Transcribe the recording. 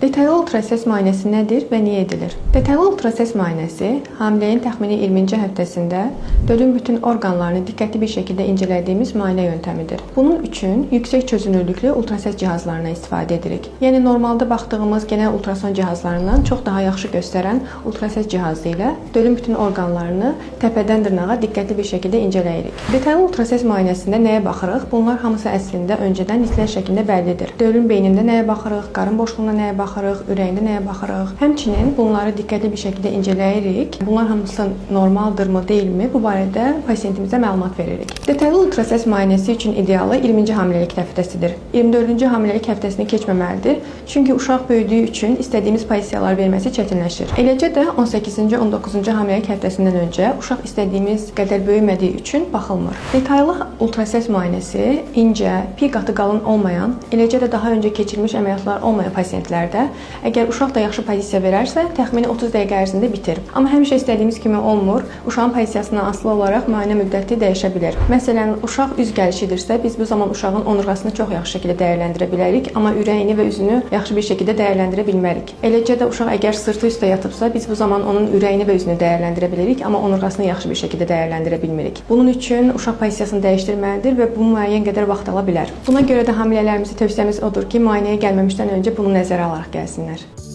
Detallı ultrasəs müayinəsi nədir və niyə edilir? Detallı ultrasəs müayinəsi hamiləyin təxmini 20-ci həftəsində dölün bütün orqanlarını diqqətli bir şəkildə incələdiyimiz müayinə yöntəmidir. Bunun üçün yüksək çözünürlüklü ultrasəs cihazlarından istifadə edirik. Yəni normalda baxdığımız genel ultrason cihazlarından çox daha yaxşı göstərən ultrasəs cihazı ilə dölün bütün orqanlarını təpədən dırnağa diqqətli bir şəkildə incələyirik. Detallı ultrasəs müayinəsində nəyə baxırıq? Bunlar hamısı əslində öncədən listlər şəklində bəllidir. Dölün beynində nəyə baxırıq? Qarın boşluğuna nəyə baxırıq? Ürəyində nəyə baxırıq? Həmçinin bunları diqqətli bir şəkildə incələyirik. Bunlar hamısı normaldırmı, deyilmi? Bu barədə pasiyentimizə məlumat veririk. Detallı ultrasəs müayinəsi üçün idealı 20-ci hamiləlik həftəsidir. 24-cü hamiləlik həftəsini keçməməlidir. Çünki uşaq böyüdüyü üçün istədiyimiz pozisiyalar verməsi çətinləşir. Eləcə də 18-ci, 19-cu hamiləlik həftəsindən öncə uşaq istədiyimiz qədər böyümədiyi üçün baxılmır. Detallı ultrasəs müayinəsi incə, piy qatı qalın olmayan, eləcə də daha öncə keçirilmiş əməliyyatlar olmayan pasiyentlərdə əgər uşaq da yaxşı pozisiya verərsə, təxmini 30 dəqiqə ərzində bitir. Amma həmişə istədiyimiz kimi olmur. Uşağın pozisiyasından asılı olaraq müayinə müddəti dəyişə bilər. Məsələn, uşaq üz gəlişidirsə, biz bu zaman uşağın onurğasını çox yaxşı şəkildə dəyərləndirə bilərik, amma ürəyini və üzünü yaxşı bir şəkildə dəyərləndirə bilmərik. Eləcə də uşaq əgər sırtı üstə yatıbsa, biz bu zaman onun ürəyini və üzünü dəyərləndirə bilərik, amma onurğasını yaxşı bir şəkildə dəyərləndirə bilmirik. Bunun üçün uşaq pozisiyasını dəyişdirməlidir və bu müəyyən qədər vaxt ala bilər. Buna görə də hamilələrimizi tövsiyəmiz odur ki, müayinəyə gəlməmişdən öncə bunu nəzərə alaraq gəlsinlər.